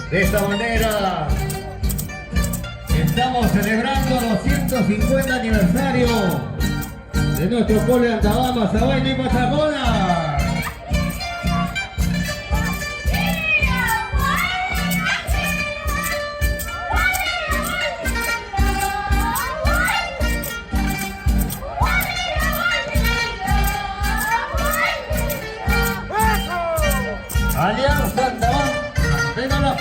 De esta manera estamos celebrando los 150 aniversario de nuestro pueblo de Antabamba, Sabaina y Pachacona. Alianza Antabamba, venga la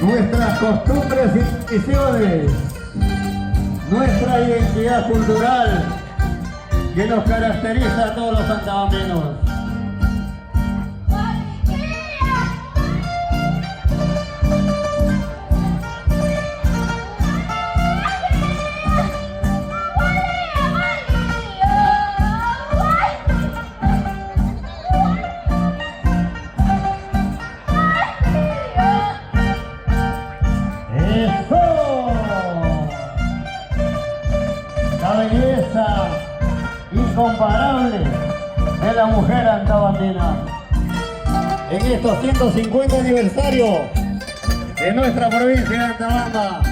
nuestras costumbres y tradiciones, nuestra identidad cultural que nos caracteriza a todos los antabambeños. Incomparable de la mujer antabambina. En estos 150 aniversarios de nuestra provincia de Antabamba,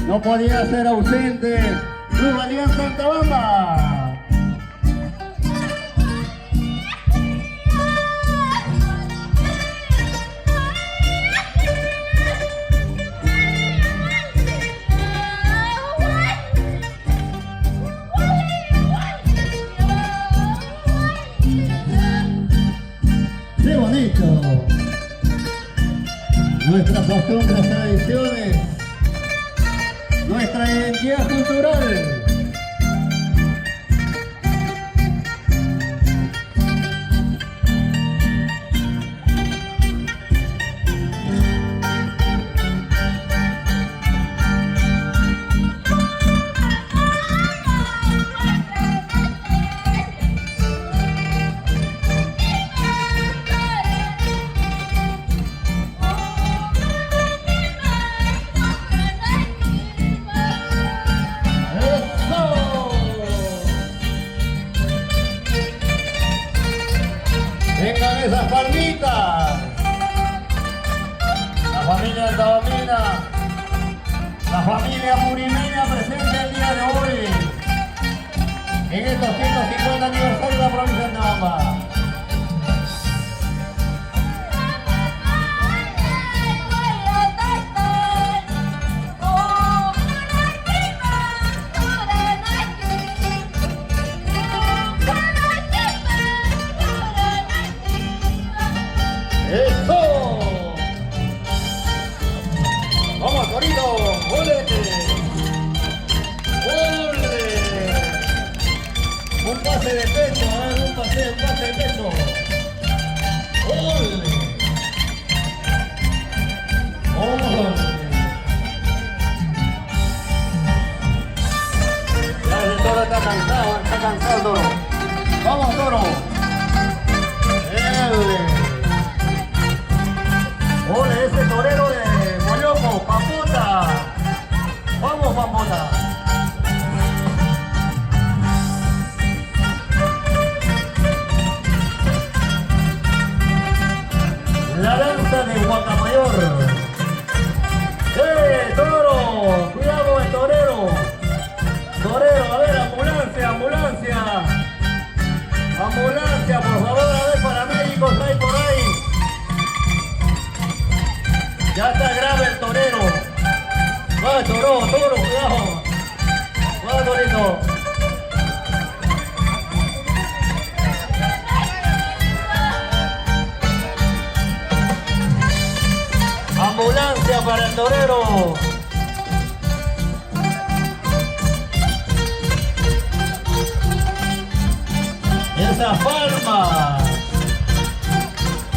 no podía ser ausente Club Alianza Antabamba. Nuestras costumbres, tradiciones, nuestra identidad cultural. Vengan esas palmitas. La familia antabambina, la familia murimeña presente el día de hoy en estos 150 aniversarios de la provincia de Antabamba. ¡Eso! ¡Vamos, Torito! ¡Ole! ¡Ole! Un pase de pecho, un pase de pecho. ¡Ole! ¡Ole! Ya el toro está cansado el toro. ¡Vamos, toro! ¡Ole! ¡Ole, ese torero de Moyoco, Pampota! ¡Vamos, Pampota! La danza de Guacamayor. Toro! ¡Cuidado el torero! ¡Torero! A ver, ambulancia, ambulancia. Ambulancia, por favor, a ver, paramédicos hay por ahí. Ya está grave el torero. Va, toro, cuidado. Va, torito. Ambulancia para el torero. Esas palmas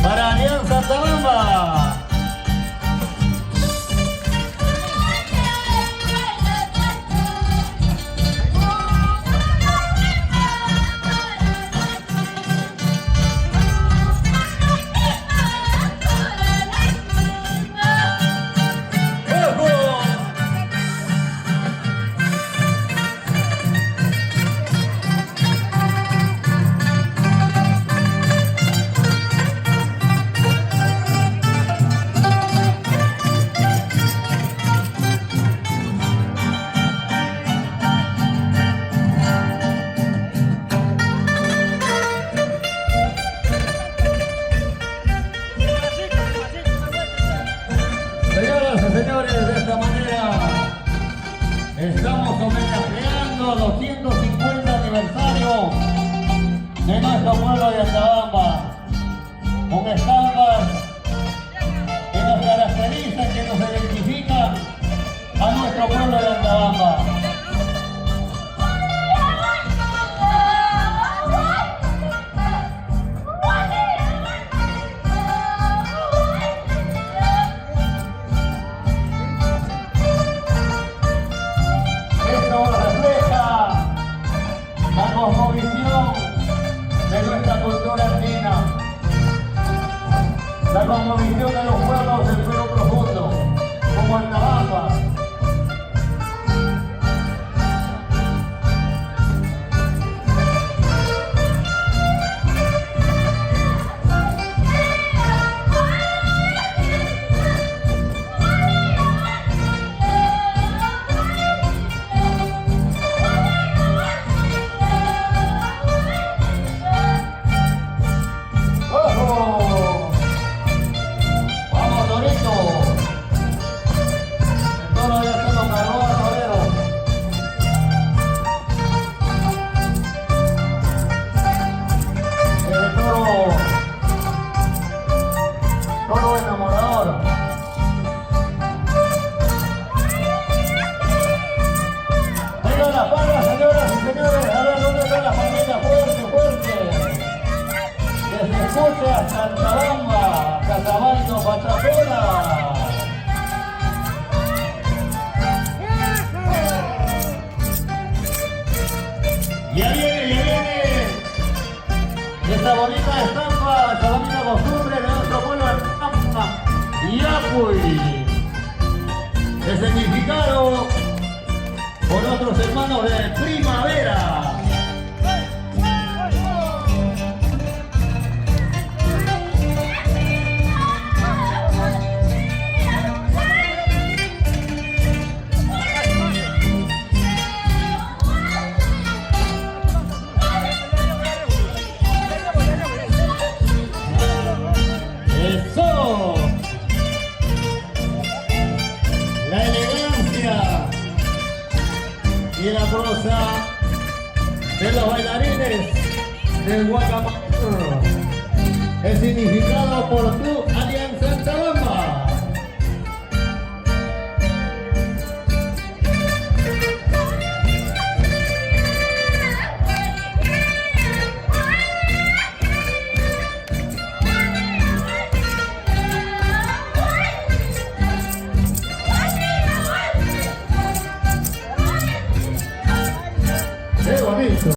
para Alianza Antabamba. los 250 aniversarios de nuestro pueblo de Acabamba, con estampas que nos caracterizan, que nos identifican a nuestro pueblo de Acabamba. Cosmovisión de nuestra cultura andina, la cosmovisión de los pueblos del Perú profundo, como el Navaja. Escucha Acabamba, Catabaino, Pachapona. Ya viene esta bonita estampa, esta bonita costumbre de nuestro pueblo de Acabamba, Yapuy, el significado por nuestros hermanos de primavera. La elegancia y la prosa de los bailarines del Guacamaya, el significado por tu